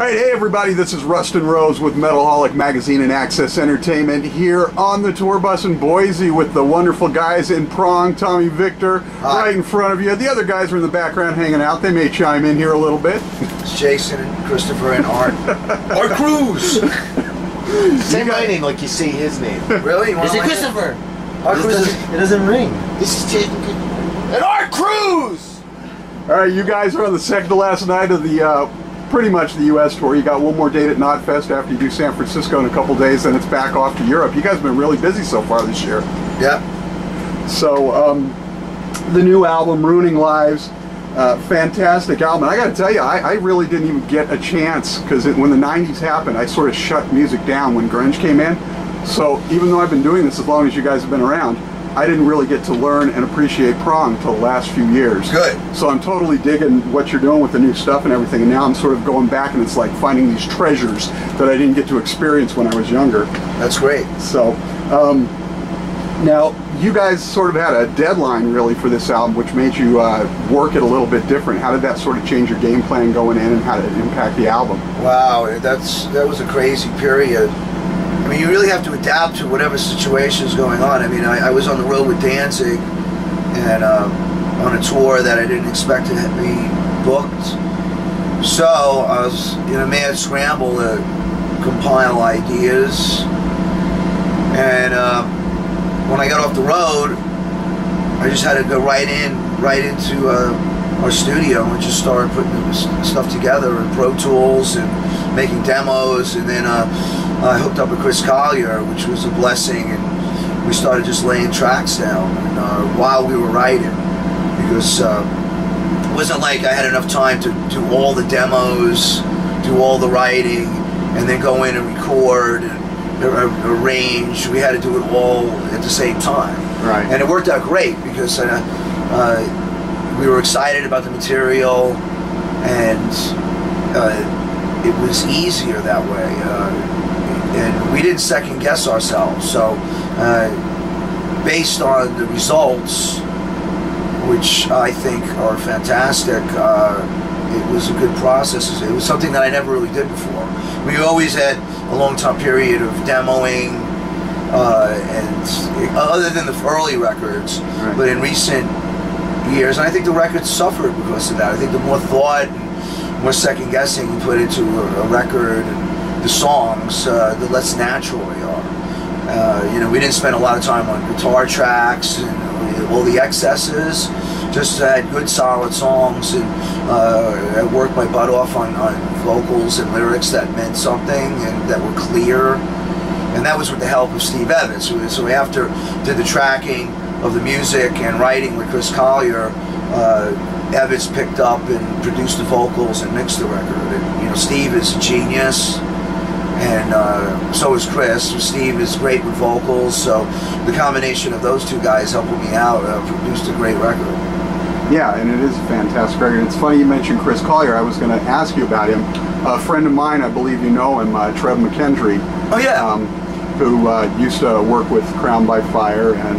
Alright, hey everybody, this is Rustin Rose with Metalholic Magazine and Access Entertainment here on the tour bus in Boise with the wonderful guys in Prong, Tommy, Victor, right in front of you. The other guys are in the background hanging out. They may chime in here a little bit. It's Jason and Christopher and Art. Art Cruz! Say my name like you say his name. Really? Is it Christopher? Art Cruz. It doesn't ring. This is Jason and Art Cruz! Alright, you guys are on the second to last night of the pretty much the U.S. tour. You got one more date at Knotfest after you do San Francisco in a couple days, then it's back off to Europe. You guys have been really busy so far this year. Yeah. So, the new album, Ruining Lives, fantastic album. And I got to tell you, I really didn't even get a chance, because when the 90s happened, I sort of shut music down when grunge came in. So even though I've been doing this as long as you guys have been around, I didn't really get to learn and appreciate Prong until the last few years. Good. So I'm totally digging what you're doing with the new stuff and everything, and now I'm sort of going back and it's like finding these treasures that I didn't get to experience when I was younger. That's great. So, now you guys sort of had a deadline really for this album, which made you work it a little bit different. How did that sort of change your game plan going in, and how did it impact the album? Wow, that was a crazy period. I mean, you really have to adapt to whatever situation is going on. I mean, I was on the road with Danzig and on a tour that I didn't expect to be booked. So I was in a mad scramble to compile ideas. And when I got off the road, I just had to go right into our studio and just started putting stuff together in Pro Tools and making demos, and then I hooked up with Chris Collier, which was a blessing, and we started just laying tracks down while we were writing, because it wasn't like I had enough time to do all the demos, do all the writing, and then go in and record and arrange. We had to do it all at the same time. Right. And it worked out great, because we were excited about the material, and it was easier that way. And we didn't second guess ourselves. So based on the results, which I think are fantastic, it was a good process. It was something that I never really did before. We always had a long time period of demoing, and other than the early records, right. But in recent years, and I think the records suffered because of that. I think the more thought and more second guessing you put into a record and the songs, the less natural they are. You know, we didn't spend a lot of time on guitar tracks and all the excesses. Just had good solid songs, and I worked my butt off on vocals and lyrics that meant something and that were clear. And that was with the help of Steve Evans. So after did the tracking of the music and writing with Chris Collier, Evans picked up and produced the vocals and mixed the record. And, you know, Steve is a genius, and so is Chris. Steve is great with vocals, so the combination of those two guys helping me out produced a great record. Yeah, and it is a fantastic record. It's funny you mentioned Chris Collier. I was going to ask you about him. A friend of mine, I believe you know him, Trev McKendry. Oh yeah. Who used to work with Crown by Fire, and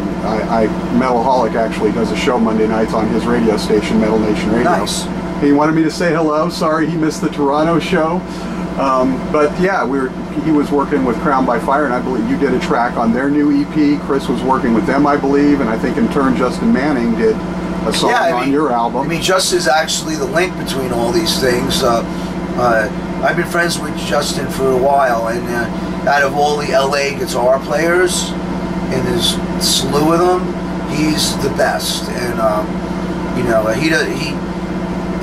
Metalholic actually does a show Monday nights on his radio station, Metal Nation Radio. Nice. He wanted me to say hello. Sorry he missed the Toronto show. But yeah, he was working with Crown by Fire, and I believe you did a track on their new EP. Chris was working with them, I believe, and I think in turn Justin Manning did a song on your album. I mean, Justin is actually the link between all these things. I've been friends with Justin for a while, and out of all the LA guitar players, and there's a slew of them, he's the best. And you know,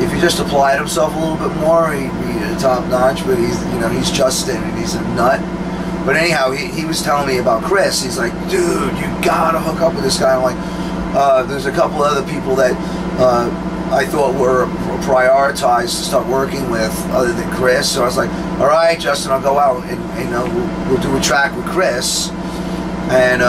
if he just applied himself a little bit more, he'd be top notch. But he's Justin, and he's a nut. But anyhow, he was telling me about Chris. He's like, dude, you gotta hook up with this guy. I'm like, there's a couple other people that I thought were prioritized to start working with other than Chris. So I was like, all right, Justin, I'll go out and we'll do a track with Chris. And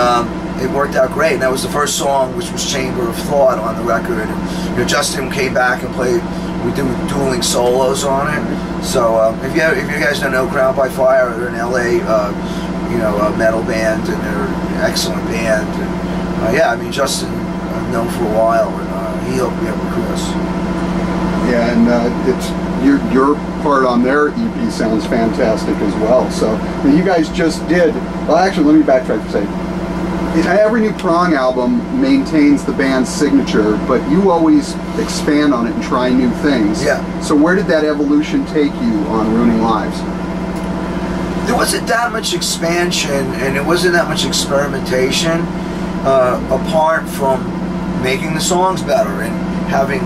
it worked out great. And that was the first song, which was Chamber of Thought on the record. And, you know, Justin came back and played. We do dueling solos on it. So if you guys don't know Crown by Fire, they're an LA a metal band, and they're an excellent band. And, yeah, I mean, Justin I've known for a while, and he helped me out with Chris. Yeah, and it's your part on their EP sounds fantastic as well. So you guys just did. Well, actually, let me backtrack for a second. Every new Prong album maintains the band's signature, but you always expand on it and try new things. Yeah. So where did that evolution take you on Ruining Lives? There wasn't that much expansion, and it wasn't that much experimentation, apart from making the songs better and having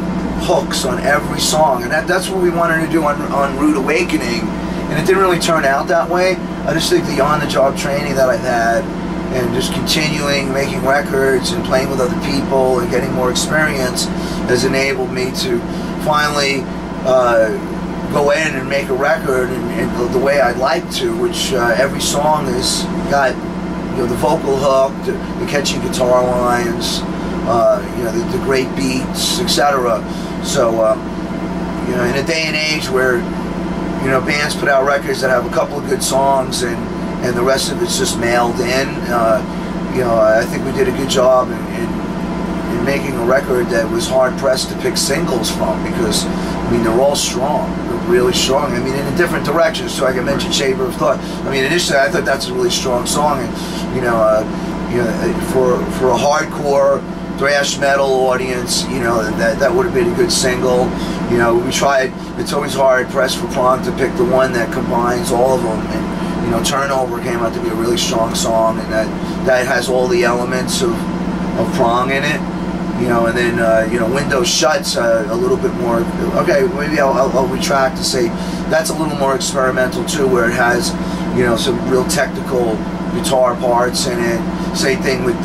hooks on every song. And that's what we wanted to do on Rude Awakening, and it didn't really turn out that way. I just think the on-the-job training that I've had, and just continuing making records and playing with other people and getting more experience, has enabled me to finally go in and make a record and the way I'd like to, which every song has got, you know, the vocal hook, the catchy guitar lines, you know, the great beats, etc. So, you know, in a day and age where, you know, bands put out records that have a couple of good songs and the rest of it's just mailed in, you know, I think we did a good job in making a record that was hard pressed to pick singles from, because I mean, they're all strong. They're really strong. I mean, in different directions. So I can mention Shaper of Thought. I mean, initially I thought that's a really strong song, and you know, for a hardcore thrash metal audience, you know, that would have been a good single. You know, we tried. It's always hard pressed for Prong to pick the one that combines all of them, and you know, Turnover came out to be a really strong song, and that has all the elements of Prong in it. You know, and then you know, Windows Shut's a little bit more. Okay, maybe I'll retract to say that's a little more experimental too, where it has, you know, some real technical guitar parts in it. Same thing with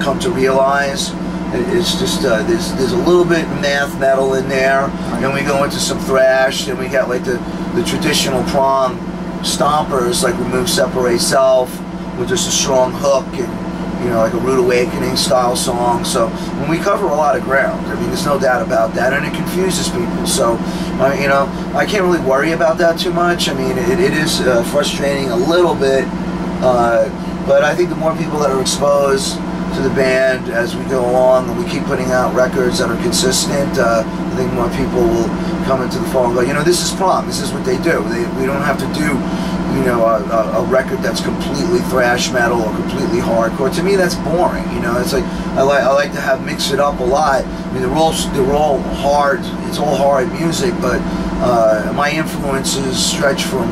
Come to Realize. It's just there's a little bit of math metal in there, and we go into some thrash, and we got like the traditional Prong stompers, like Remove, Separate, Self, with just a strong hook and, you know, like a Rude Awakening style song. So when we cover a lot of ground, I mean, there's no doubt about that, and it confuses people. So, you know, I can't really worry about that too much. I mean, it is frustrating a little bit, but I think the more people that are exposed to the band as we go along, and we keep putting out records that are consistent, I think more people will come into the fold and go, you know, this is Prong, this is what they do. We don't have to do, you know, a record that's completely thrash metal or completely hardcore. To me, that's boring. You know, it's like I like to have mix it up a lot. I mean, they're all hard. It's all hard music, but my influences stretch from,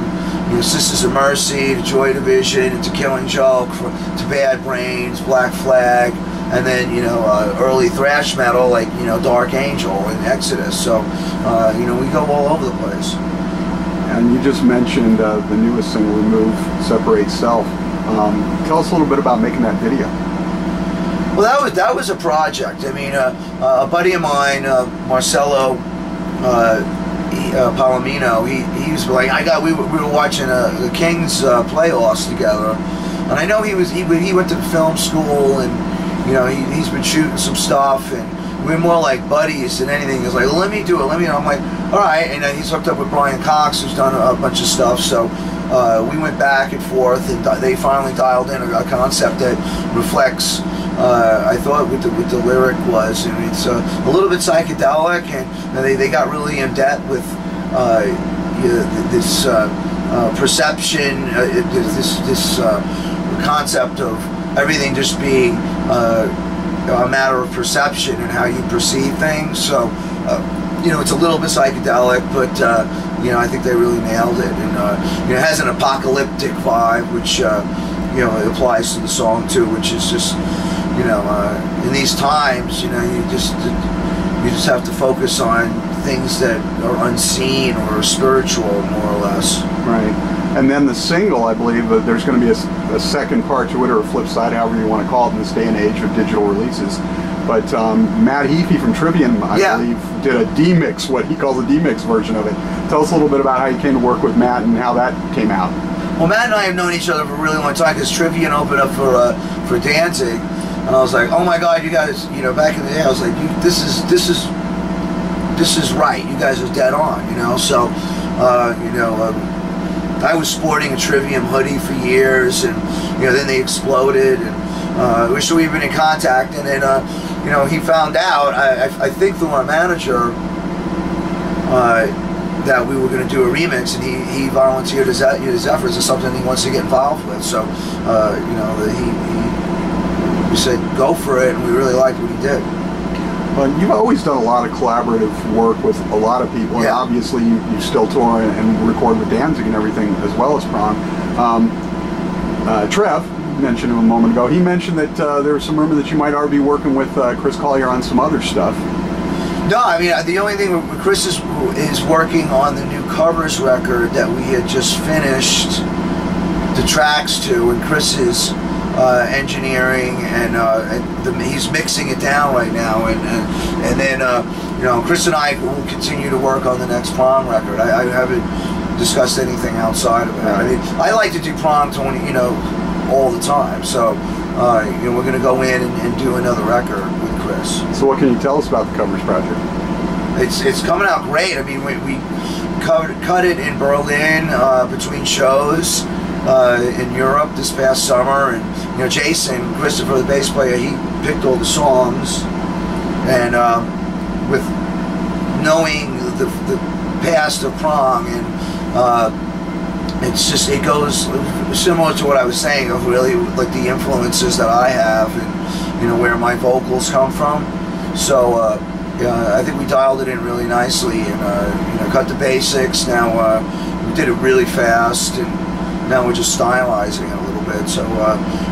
you know, Sisters of Mercy to Joy Division to Killing Joke to Bad Brains, Black Flag, and then, you know, early thrash metal like, you know, Dark Angel and Exodus. So you know, we go all over the place. And you just mentioned the newest single, Remove, Separate, Self. Tell us a little bit about making that video. Well, that was a project. I mean, a buddy of mine, Marcelo Palomino, he was like, we were watching the Kings playoffs together, and I know he went to film school, and you know, he's been shooting some stuff, and we're more like buddies than anything. He's like, well, let me do it, let me. I'm like, all right. And then he's hooked up with Brian Cox, who's done a bunch of stuff. So we went back and forth, and they finally dialed in a concept that reflects, I thought, what the lyric was. And it's a little bit psychedelic, and they got really in depth with this perception, this concept of everything just being a matter of perception and how you perceive things. So, you know, it's a little bit psychedelic, but you know, I think they really nailed it. And you know, it has an apocalyptic vibe, which you know, applies to the song too, which is just, you know, in these times, you know, you just have to focus on things that are unseen or spiritual, more or less. Right. And then the single, I believe, there's going to be a second part to it, or a flip side, however you want to call it, in this day and age of digital releases. But Matt Heafy from Trivium, I believe, did a demix, what he calls a demix version of it. Tell us a little bit about how you came to work with Matt and how that came out. Well, Matt and I have known each other for a really long time, because Trivium opened up for Danzig, and I was like, oh my God, you guys, you know, back in the day, I was like, this is right. You guys are dead on, you know. So, you know. I was sporting a Trivium hoodie for years, and you know, then they exploded, and we've been in contact, and then you know, he found out, I think through our manager, that we were going to do a remix, and he volunteered his efforts as something he wants to get involved with. So, you know, he said go for it, and we really liked what he did. Well, you've always done a lot of collaborative work with a lot of people, and obviously you still tour and record with Danzig and everything, as well as Prong. Trev mentioned him a moment ago. He mentioned that there was some rumor that you might already be working with Chris Collier on some other stuff. No, I mean, the only thing Chris is working on the new covers record that we had just finished the tracks to, and Chris is engineering and he's mixing it down right now, and then you know, Chris and I will continue to work on the next Prong record. I haven't discussed anything outside of it. I mean, I like to do Prong 20, you know, all the time. So you know, we're going to go in and do another record with Chris. So what can you tell us about the covers project? It's coming out great. I mean, we cut it in Berlin between shows in Europe this past summer, and you know, Jason Christopher, the bass player, he picked all the songs, and with knowing the past of Prong, and it's just, it goes similar to what I was saying of really like the influences that I have, and you know, where my vocals come from. So yeah, I think we dialed it in really nicely, and you know, cut the basics. Now we did it really fast, and now we're just stylizing it a little bit. So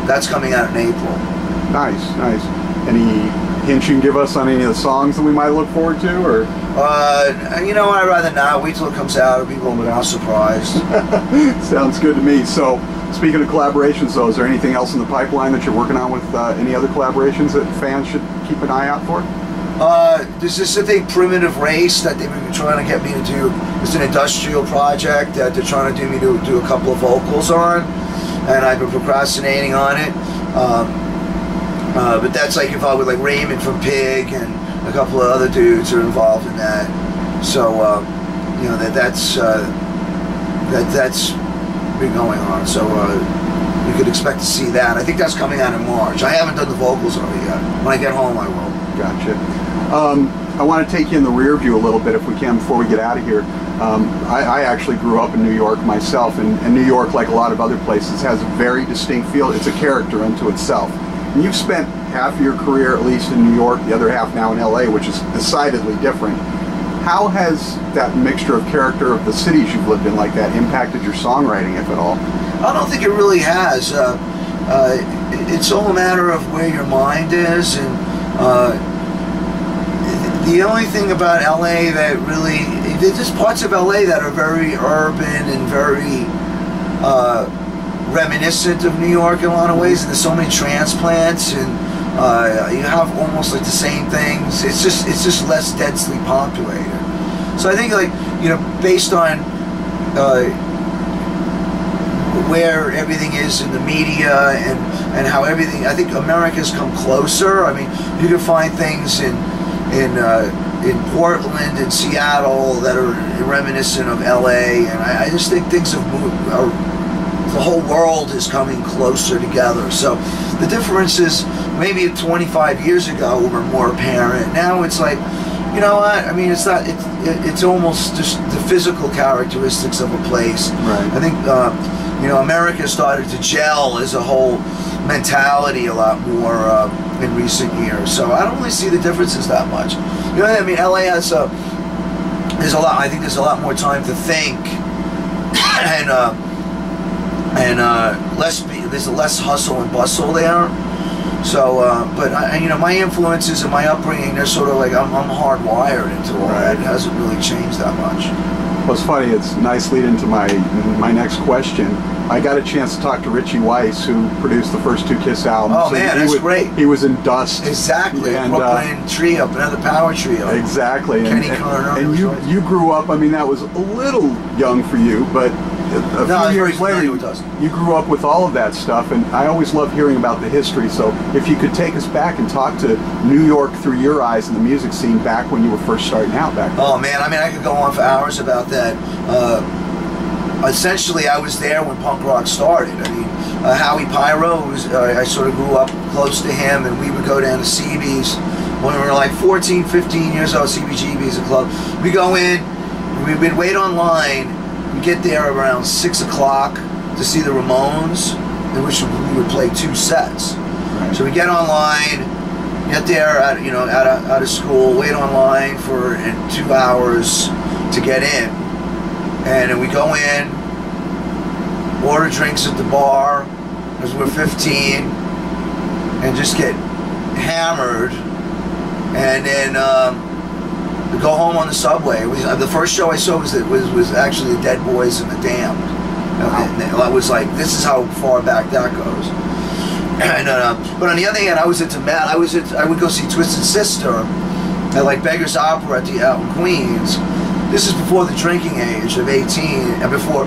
that's coming out in April. Nice, nice. Any hints you can give us on any of the songs that we might look forward to, or? You know, I'd rather not. Wait till it comes out. It'll be a little bit more surprised. Sounds good to me. So, speaking of collaborations, though, is there anything else in the pipeline that you're working on with any other collaborations that fans should keep an eye out for? There's this thing, Primitive Race, that they've been trying to get me to do. It's an industrial project that they're trying to do me to do a couple of vocals on, and I've been procrastinating on it. But that's like involved with like Raymond from Pig, and a couple of other dudes are involved in that. So you know, that's been going on. So you could expect to see that. I think that's coming out in March. I haven't done the vocals on it yet. When I get home, I will. Gotcha. I want to take you in the rear view a little bit, if we can, before we get out of here. I actually grew up in New York myself, and New York, like a lot of other places, has a very distinct feel. It's a character unto itself. And you've spent half of your career, at least in New York, the other half now in LA, which is decidedly different. How has that mixture of character of the cities you've lived in like that impacted your songwriting, if at all? I don't think it really has. It's all a matter of where your mind is, and the only thing about LA that really, there's just parts of LA that are very urban and very reminiscent of New York in a lot of ways, and there's so many transplants, and you have almost like the same things. It's just less densely populated. So I think, like, you know, based on where everything is in the media and how everything, I think America's come closer. I mean, you can find things in Portland and Seattle that are reminiscent of LA, and I just think things have moved. The whole world is coming closer together. So the differences maybe 25 years ago were more apparent. Now it's like, you know what? I mean, it's not. It's almost just the physical characteristics of a place. Right. I think you know, America started to gel as a whole mentality a lot more in recent years. So I don't really see the differences that much. You know what I mean? LA has there's a lot. I think there's a lot more time to think, and there's less hustle and bustle there. So, but you know, my influences and my upbringing, they're sort of like I'm hardwired into all that. It hasn't really changed that much. Well, it's funny. It's a nice lead into my next question. I got a chance to talk to Richie Weiss, who produced the first two Kiss albums. Oh man, that's great. He was in Dust. Exactly. And Brooklyn Trio, another power trio. Exactly. Kenny Carter. And you grew up. I mean, that was a little young for you, but a few years later, you grew up with all of that stuff. And I always love hearing about the history. So if you could take us back and talk to New York through your eyes and the music scene back when you were first starting out back then. Oh man, I mean, I could go on for hours about that. Essentially, I was there when punk rock started. I mean, Howie Pyro, I sort of grew up close to him, and we would go down to CB's when we were like 14, 15 years old. CBGB is a club. We go in, we would wait online. We'd get there around 6 o'clock to see the Ramones, in which we would play 2 sets. Right. So we get online, get there out of school, wait online for 2 hours to get in, and then we go in, order drinks at the bar because we're 15, and just get hammered, and then we go home on the subway. The first show I saw was actually the Dead Boys and the Damned. And I was like, this is how far back that goes. And, but on the other hand, I would go see Twisted Sister at like Beggar's Opera out in Queens. This is before the drinking age of 18 and before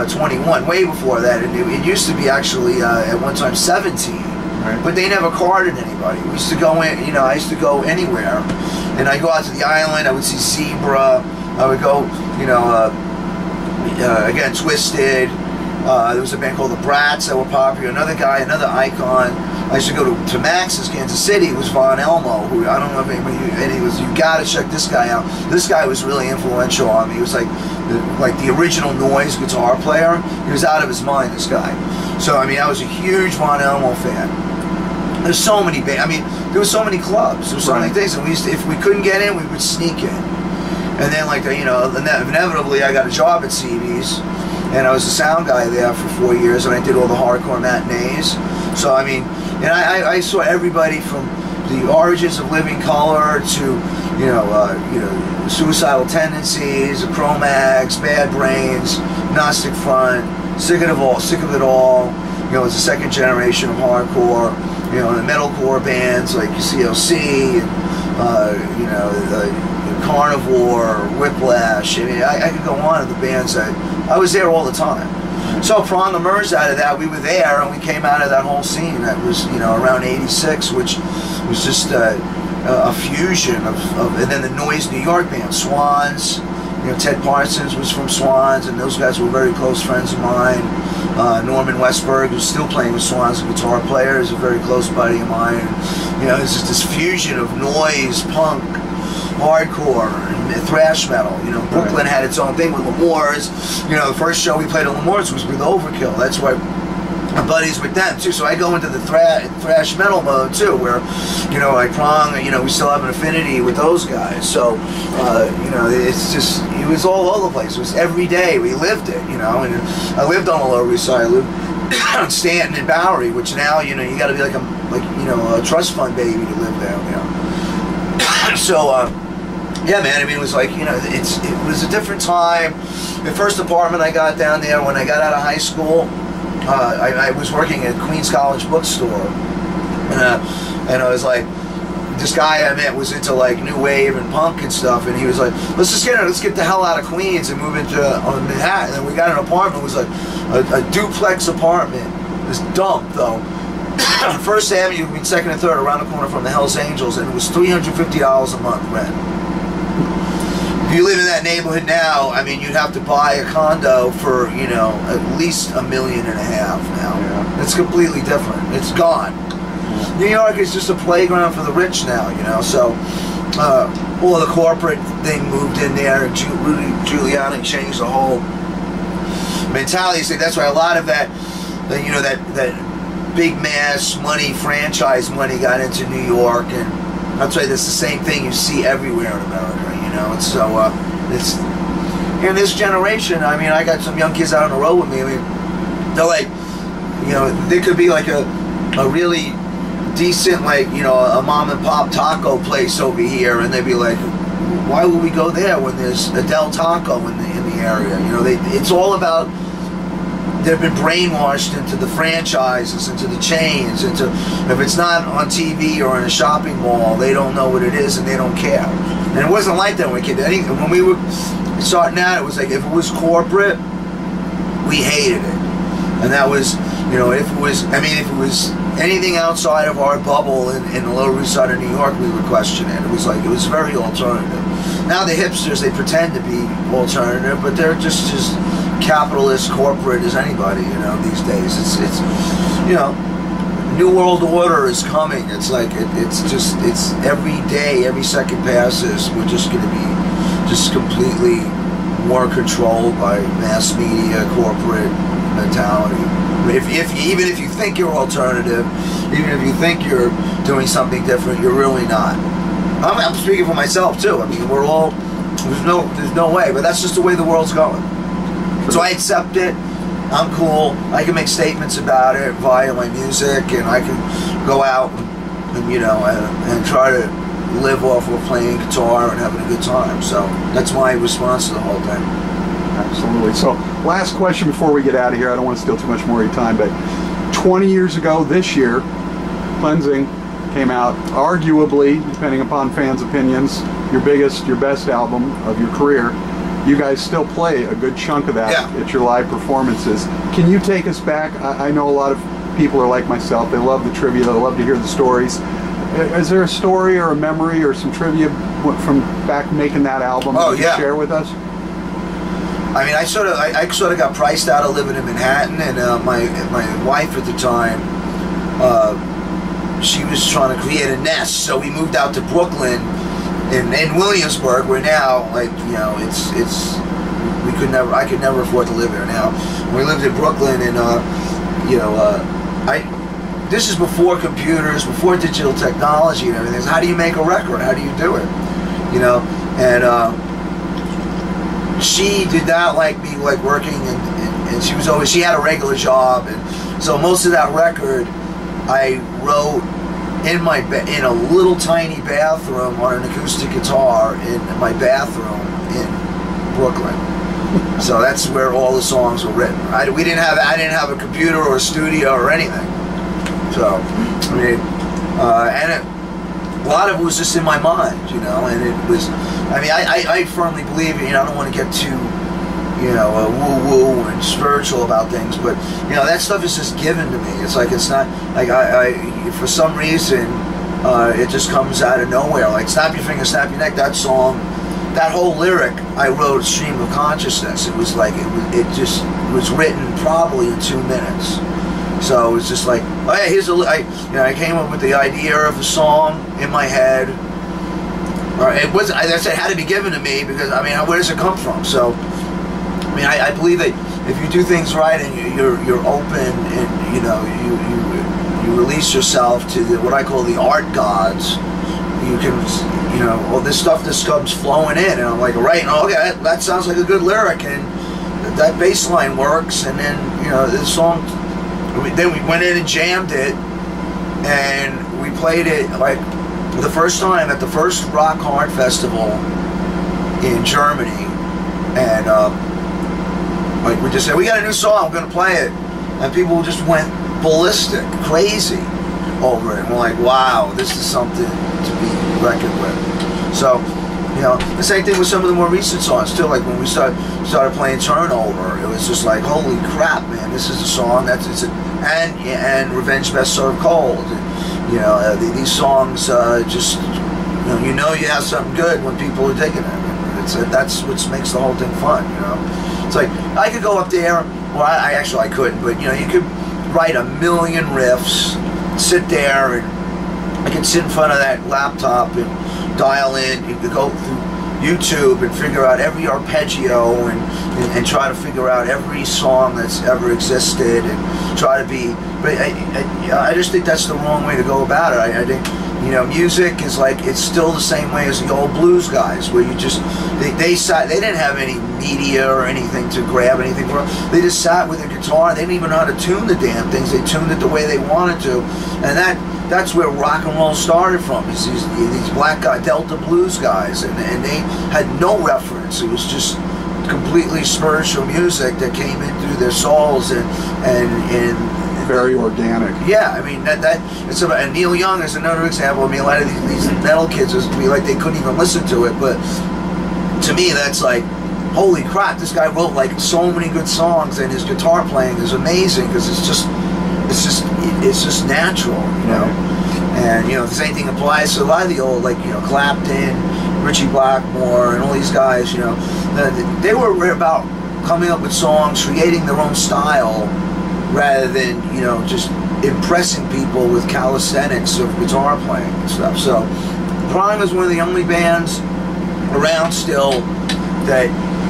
21, way before that. And it used to be actually at one time 17, right. But they never carded anybody. We used to go in, I used to go anywhere, and I'd go out to the island. I would see Zebra. I would go, again, Twisted. There was a band called the Brats that were popular. Another guy, another icon. I used to go to Max's, Kansas City. It was Von Elmo, who I don't know if anybody, and you got to check this guy out. This guy was really influential on me. He was like the original Noise guitar player. He was out of his mind, this guy. So I was a huge Von Elmo fan. There's so many bands. There were so many clubs. There were so many things, and we used to, if we couldn't get in, we would sneak in. And then inevitably I got a job at CD's. And I was a sound guy there for 4 years, and I did all the hardcore matinees. So and I saw everybody from the Origins of Living Color to Suicidal Tendencies, the Cro-Mags, Bad Brains, Gnostic Front, Sick of It All. It's the second generation of hardcore. The metalcore bands like CLC, and Carnivore, Whiplash. I could go on to the bands that I was there all the time. So Prong emerged out of that. We were there, and we came out of that whole scene. That was around '86, which was just a fusion of and then the Noise New York band, Swans. Ted Parsons was from Swans, and those guys were very close friends of mine. Norman Westberg, who's still playing with Swans, a guitar player, is a very close buddy of mine. It's just this fusion of noise, punk, hardcore, and thrash metal. Brooklyn had its own thing with L'Amour's. The first show we played at L'Amour's was with Overkill. That's why my buddies with them too. So I go into the thrash metal mode too, where like Prong, we still have an affinity with those guys. So it's just, it was all over the place. It was every day we lived it. And I lived on the Lower East Side. I lived on Stanton and Bowery, which now you got to be like a trust fund baby to live down there. So. Yeah, man, it was like, it was a different time. The first apartment I got down there, when I got out of high school, I was working at Queens College Bookstore. And I was like, this guy I met was into like new wave and punk and stuff, and he was like, let's get the hell out of Queens and move into Manhattan. And we got an apartment. It was like a duplex apartment. It was dumb, though. First Avenue, between 2nd and 3rd, around the corner from the Hells Angels, and it was $350 a month rent. If you live in that neighborhood now, you'd have to buy a condo for, at least $1.5 million now. Yeah. It's completely different. It's gone. New York is just a playground for the rich now, so all of the corporate thing moved in there, and Rudy Giuliani changed the whole mentality. So that's why a lot of that big mass money, franchise money got into New York, and I'll tell you, that's the same thing you see everywhere in America. And so it's in this generation. I got some young kids out on the road with me. They're like, there could be like a really decent, like, a mom and pop taco place over here, and they'd be like, why would we go there when there's a Del Taco in the area? It's all about, they've been brainwashed into the franchises, into the chains, into, if it's not on TV or in a shopping mall, they don't know what it is and they don't care. And it wasn't like that when we were kids. When we were starting out, it was like, if it was corporate, we hated it. And that was, if it was anything outside of our bubble in the Lower East Side of New York, we would question it. It was very alternative. Now the hipsters, they pretend to be alternative, but they're just as capitalist, corporate as anybody, these days. It's New World Order is coming. It's like, it's every day, every second passes, we're just going to be just completely more controlled by mass media, corporate mentality. Even if you think you're alternative, even if you think you're doing something different, you're really not. I'm speaking for myself too. I mean, we're all, there's no way, but that's just the way the world's going. So I accept it. I'm cool. I can make statements about it via my music, and I can go out and you know, and try to live off of playing guitar and having a good time. So that's my response to the whole thing. Absolutely. So last question before we get out of here. I don't want to steal too much more of your time, but 20 years ago this year, Cleansing came out, arguably, depending upon fans' opinions, your biggest, your best album of your career. You guys still play a good chunk of that at your live performances. Can you take us back? I know a lot of people are like myself. They love the trivia. They love to hear the stories. Is there a story or a memory or some trivia from back making that album that you can share with us? I mean, I sort of got priced out of living in Manhattan, and my wife at the time, she was trying to create a nest, so we moved out to Brooklyn, in Williamsburg, where now, like, you know, I could never afford to live there now. We lived in Brooklyn, and you know, this is before computers, before digital technology and everything. So how do you make a record? How do you do it? You know, and she did not like me, like, working, and she had a regular job, and so most of that record I wrote in a little tiny bathroom on an acoustic guitar in my bathroom in Brooklyn. So that's where all the songs were written. I didn't have a computer or a studio or anything. So I mean, a lot of it was just in my mind, you know, and it was. I mean, I firmly believe, you know, I don't want to get too, you know, woo-woo and spiritual about things, but, you know, that stuff is just given to me. It's like, it's not, like, for some reason, it just comes out of nowhere. Like, Snap Your Finger, Snap Your Neck, that song, that whole lyric, I wrote stream of consciousness. It was like, it just was written probably in 2 minutes. So it was just like, oh yeah, here's I came up with the idea of the song in my head. It was, as I said, it had to be given to me, because, I mean, where does it come from? So, I mean, I believe that if you do things right and you're open, and, you know, you release yourself to what I call the art gods, you can, you know, all this stuff just comes flowing in, and I'm like, right, okay, that sounds like a good lyric, and that bass line works, and then, you know, the song, then we went in and jammed it, and we played it, like, the first time at the first Rock Hard Festival in Germany, and like, we just said, we got a new song, we're gonna play it, and people just went ballistic, crazy over it, and we're like, wow, this is something to be reckoned with. So, you know, the same thing with some of the more recent songs too. Like when we started playing Turnover, it was just like, holy crap, man, this is a song and Revenge Best Served Cold. You know, these songs just, you know you have something good when people are digging it. That's what makes the whole thing fun, you know. It's like, I could go up there, well, I couldn't, but, you know, you could write a million riffs, sit there, and I could sit in front of that laptop and dial in. You could go through YouTube and figure out every arpeggio and try to figure out every song that's ever existed and try to be, but I just think that's the wrong way to go about it. I think, you know, music is like, it's still the same way as the old blues guys, where you just, they didn't have any media or anything to grab anything from. They just sat with a guitar. They didn't even know how to tune the damn things. They tuned it the way they wanted to, and that's where rock and roll started from. These black guy Delta blues guys, and they had no reference. It was just completely spiritual music that came in through their souls and very organic. Yeah, I mean it's about, and Neil Young is another example. I mean, a lot of these metal kids was like they couldn't even listen to it, but to me that's like, holy crap, this guy wrote like so many good songs, and his guitar playing is amazing, because it's just natural, you know. And, you know, the same thing applies to a lot of the old, like, you know, Clapton, Richie Blackmore, and all these guys, you know. They were about coming up with songs, creating their own style, rather than, you know, just impressing people with calisthenics of guitar playing and stuff. So Prong is one of the only bands around still that,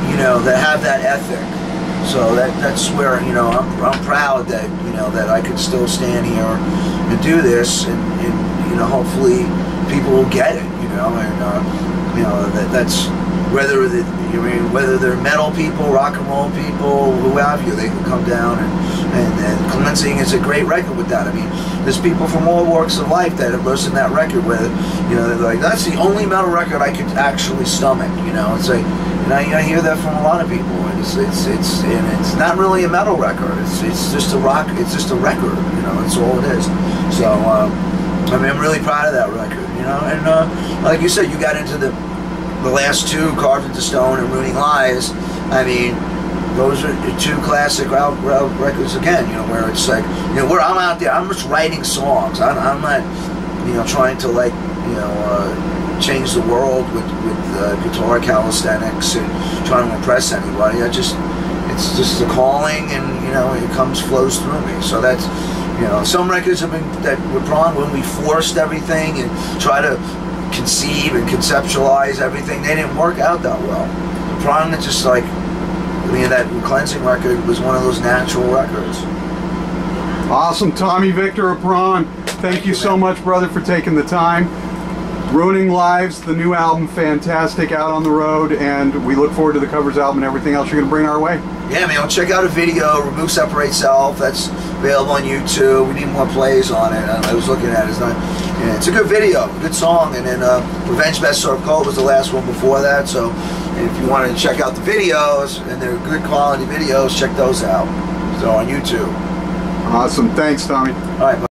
you know, that have that ethic. So that's where, you know, I'm proud that, you know, that I could still stand here and do this, and you know, hopefully people will get it, you know, and you know, that's whether they're metal people, rock and roll people, who have you, they can come down and Cleansing is a great record with that. I mean, there's people from all walks of life that have listened to that record with, you know, they're like, that's the only metal record I could actually stomach, you know. It's like, and I hear that from a lot of people, and it's not really a metal record. It's just a rock. It's just a record, you know. That's all it is. So I mean, I'm really proud of that record, you know. And like you said, you got into the last two, Carved into Stone and Ruining Lies. I mean, those are the two classic records again, you know, where it's like, you know, where I'm out there, I'm just writing songs. I'm not, you know, trying to, like, you know, change the world with guitar calisthenics and trying to impress anybody. It's just a calling, and, you know, it flows through me. So that's, you know, some records have been, that with Prong, when we forced everything and try to conceive and conceptualize everything, they didn't work out that well. Prong, it's just like, I mean, that Cleansing record was one of those natural records. Awesome. Tommy Victor of Prong, thank you so much, brother, for taking the time. Ruining Lives, the new album, fantastic, out on the road, and we look forward to the covers album and everything else you're going to bring our way. Yeah, man, check out a video, Remove Separate Self, that's available on YouTube. We need more plays on it. I was looking at it. It's a good video, good song, and then Revenge Best Served Cold was the last one before that, so if you wanted to check out the videos, and they're good quality videos, check those out. So on YouTube. Awesome. Thanks, Tommy. All right.